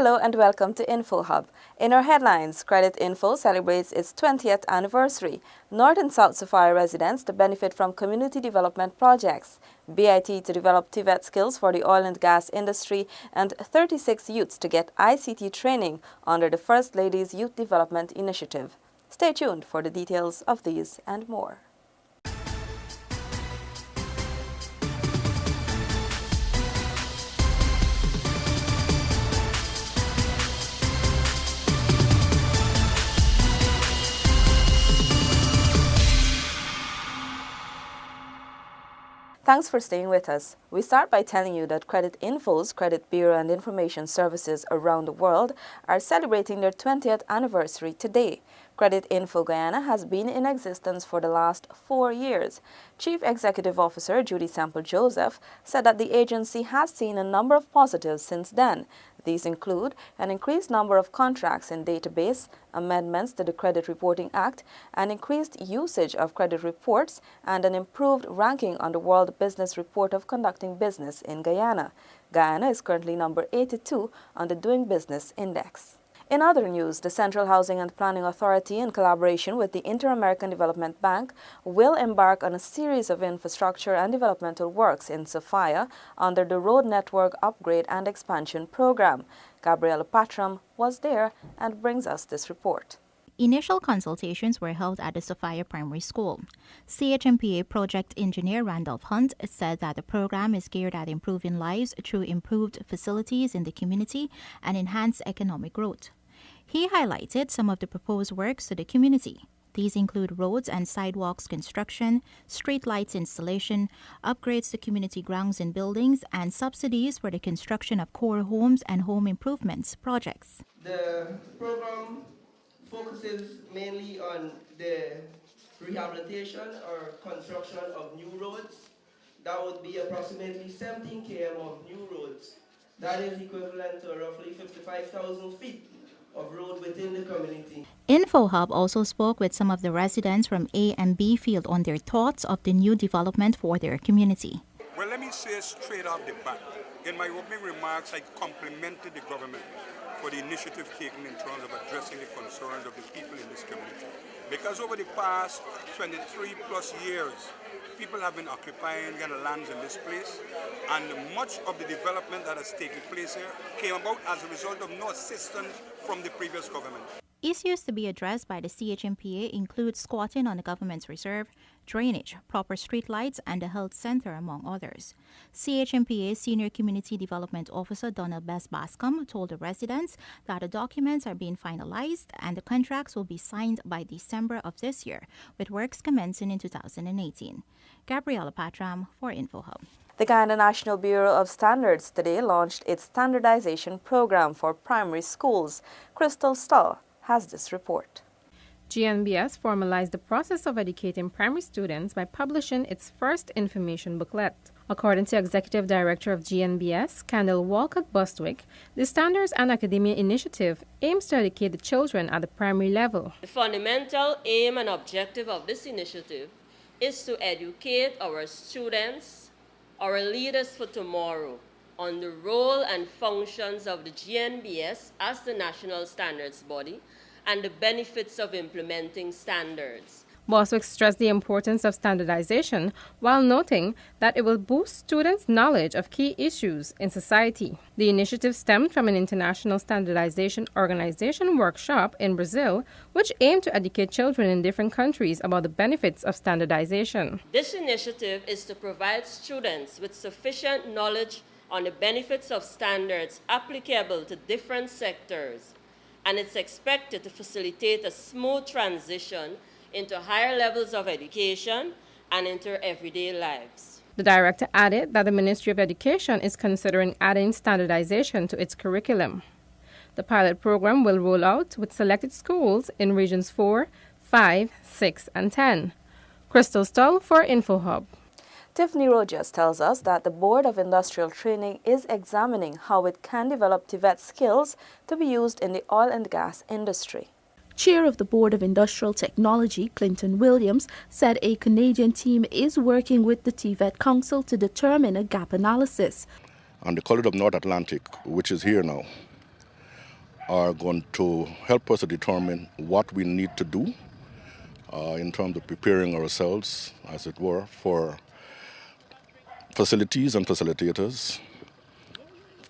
Hello and welcome to InfoHub. In our headlines, Credit Info celebrates its 20th anniversary. North and South Sofia residents to benefit from community development projects. BIT to develop TVET skills for the oil and gas industry, and 36 youths to get ICT training under the First Lady's Youth Development Initiative. Stay tuned for the details of these and more. Thanks for staying with us. We start by telling you that Credit Info's Credit Bureau and Information Services around the world are celebrating their 20th anniversary today. Credit Info Guyana has been in existence for the last 4 years. Chief Executive Officer Judy Sample Joseph said that the agency has seen a number of positives since then. These include an increased number of contracts in database, amendments to the Credit Reporting Act, an increased usage of credit reports, and an improved ranking on the World Business Report of Conducting Business in Guyana. Guyana is currently number 82 on the Doing Business Index. In other news, the Central Housing and Planning Authority, in collaboration with the Inter-American Development Bank, will embark on a series of infrastructure and developmental works in Sofia under the Road Network Upgrade and Expansion Program. Gabriela Patram was there and brings us this report. Initial consultations were held at the Sofia Primary School. CHMPA project engineer Randolph Hunt said that the program is geared at improving lives through improved facilities in the community and enhanced economic growth. He highlighted some of the proposed works to the community. These include roads and sidewalks construction, street lights installation, upgrades to community grounds and buildings, and subsidies for the construction of core homes and home improvements projects. The program focuses mainly on the rehabilitation or construction of new roads. That would be approximately 17 km of new roads. That is equivalent to roughly 55,000 feet of road within the community. InfoHub also spoke with some of the residents from A and B field on their thoughts of the new development for their community. Well, let me say straight off the bat, in my opening remarks, I complimented the government for the initiative taken in terms of addressing the concerns of the people in this community. Because over the past 23 plus years, people have been occupying lands in this place, and much of the development that has taken place here came about as a result of no assistance from the previous government. Issues to be addressed by the CHMPA include squatting on the government's reserve, drainage, proper street lights, and the health center, among others. CHMPA Senior Community Development Officer Donald Best Bascom told the residents that the documents are being finalized and the contracts will be signed by December of this year, with works commencing in 2018. Gabriela Patram for InfoHub. The Guyana National Bureau of Standards today launched its standardization program for primary schools. Crystal Stahl has this report. GNBS formalized the process of educating primary students by publishing its first information booklet. According to Executive Director of GNBS, Candle Walcott Bostwick, the Standards and Academia Initiative aims to educate the children at the primary level. The fundamental aim and objective of this initiative is to educate our students, our leaders for tomorrow, on the role and functions of the GNBS as the national standards body and the benefits of implementing standards. Bostwick stressed the importance of standardization while noting that it will boost students' knowledge of key issues in society. The initiative stemmed from an international standardization organization workshop in Brazil, which aimed to educate children in different countries about the benefits of standardization. This initiative is to provide students with sufficient knowledge on the benefits of standards applicable to different sectors, and it's expected to facilitate a smooth transition into higher levels of education and into everyday lives. The director added that the Ministry of Education is considering adding standardization to its curriculum. The pilot program will roll out with selected schools in regions 4, 5, 6, and 10. Crystal Stahl for InfoHub. Tiffany Rojas tells us that the Board of Industrial Training is examining how it can develop TVET skills to be used in the oil and gas industry. Chair of the Board of Industrial Technology, Clinton Williams, said a Canadian team is working with the TVET Council to determine a gap analysis. On the College of North Atlantic, which is here now, are going to help us to determine what we need to do in terms of preparing ourselves, as it were, for facilities and facilitators,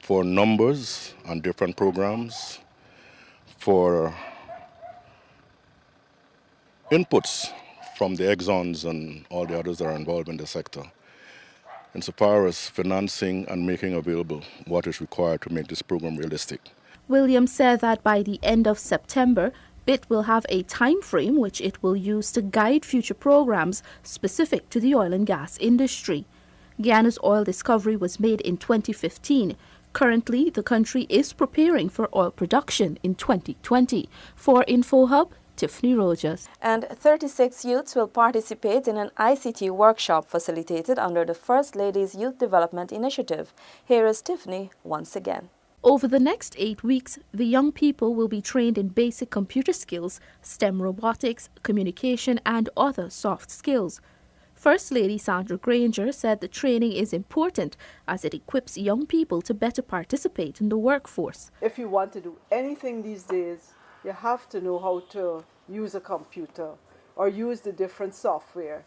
for numbers and different programs, for inputs from the exons and all the others that are involved in the sector, insofar as financing and making available what is required to make this program realistic. Williams said that by the end of September, BIT will have a time frame which it will use to guide future programs specific to the oil and gas industry. Guyana's oil discovery was made in 2015. Currently, the country is preparing for oil production in 2020. For InfoHub, Tiffany Rogers. And 36 youths will participate in an ICT workshop facilitated under the First Lady's Youth Development Initiative. Here is Tiffany once again. Over the next 8 weeks, the young people will be trained in basic computer skills, STEM robotics, communication, and other soft skills. First Lady Sandra Granger said the training is important as it equips young people to better participate in the workforce. If you want to do anything these days, you have to know how to use a computer or use the different software.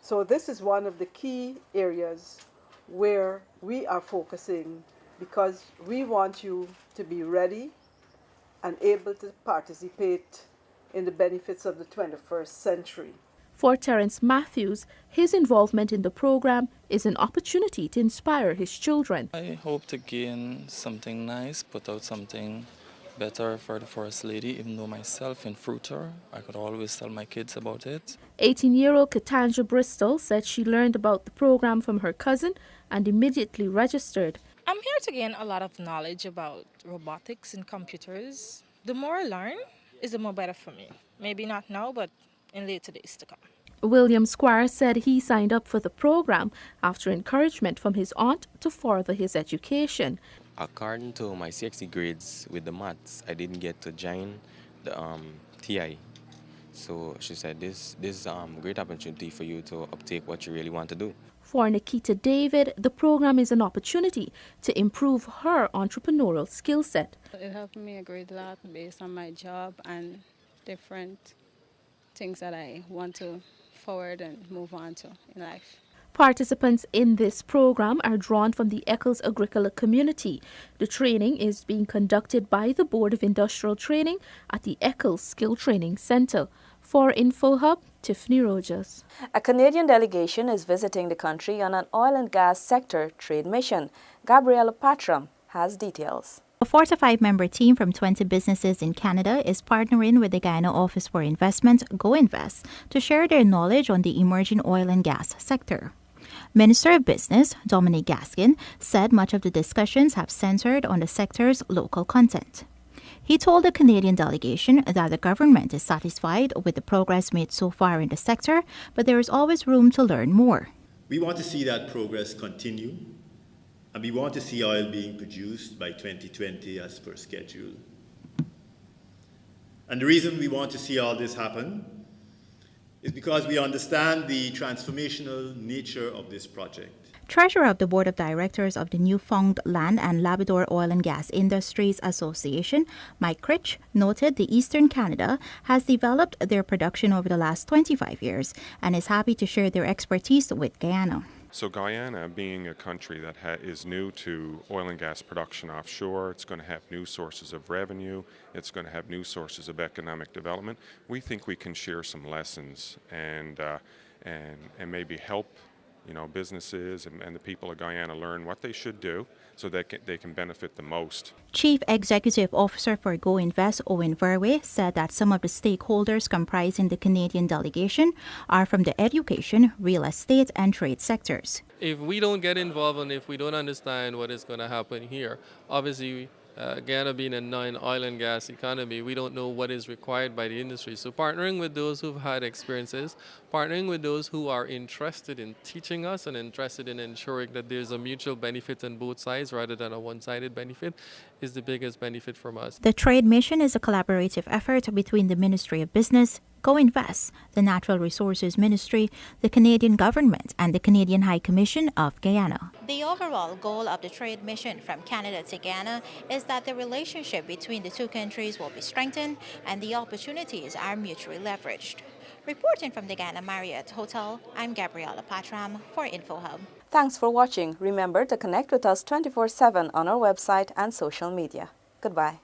So this is one of the key areas where we are focusing, because we want you to be ready and able to participate in the benefits of the 21st century. For Terence Matthews, his involvement in the program is an opportunity to inspire his children. I hope to gain something nice, put out something better for the First Lady, even though myself in Fruiter, I could always tell my kids about it. 18-year-old Katanja Bristol said she learned about the program from her cousin and immediately registered. I'm here to gain a lot of knowledge about robotics and computers. The more I learn, is the more better for me. Maybe not now, but in later days to come. William Squire said he signed up for the program after encouragement from his aunt to further his education. According to my CXC grades with the maths, I didn't get to join the TI. So she said this is a great opportunity for you to uptake what you really want to do. For Nikita David, the program is an opportunity to improve her entrepreneurial skill set. It helped me a great lot based on my job and different things that I want to forward and move on to in life. Participants in this program are drawn from the Eccles Agricola community. The training is being conducted by the Board of Industrial Training at the Eccles Skill Training Centre. For InfoHub, Tiffany Rogers. A Canadian delegation is visiting the country on an oil and gas sector trade mission. Gabriella Patram has details. A 4 to 5 member team from 20 businesses in Canada is partnering with the Guyana Office for Investment, GoInvest, to share their knowledge on the emerging oil and gas sector. Minister of Business, Dominic Gaskin, said much of the discussions have centered on the sector's local content. He told the Canadian delegation that the government is satisfied with the progress made so far in the sector, but there is always room to learn more. We want to see that progress continue, and we want to see oil being produced by 2020 as per schedule. And the reason we want to see all this happen is because we understand the transformational nature of this project. Treasurer of the Board of Directors of the Newfoundland and Labrador Oil and Gas Industries Association, Mike Critch, noted the Eastern Canada has developed their production over the last 25 years and is happy to share their expertise with Guyana. So Guyana, being a country that is new to oil and gas production offshore, it's going to have new sources of revenue, it's going to have new sources of economic development. We think we can share some lessons and maybe help businesses and the people of Guyana learn what they should do so that they can benefit the most. Chief Executive Officer for GoInvest, Owen Verwey, said that some of the stakeholders comprising the Canadian delegation are from the education, real estate, and trade sectors. If we don't get involved and if we don't understand what is going to happen here, obviously Guyana being a non-oil and gas economy, we don't know what is required by the industry. So partnering with those who've had experiences, partnering with those who are interested in teaching us and interested in ensuring that there's a mutual benefit on both sides rather than a one-sided benefit is the biggest benefit from us. The trade mission is a collaborative effort between the Ministry of Business, Go-Invest, the Natural Resources Ministry, the Canadian Government, and the Canadian High Commission of Guyana. The overall goal of the trade mission from Canada to Guyana is that the relationship between the two countries will be strengthened and the opportunities are mutually leveraged. Reporting from the Guyana Marriott Hotel, I'm Gabriela Patram for InfoHub. Thanks for watching. Remember to connect with us 24/7 on our website and social media. Goodbye.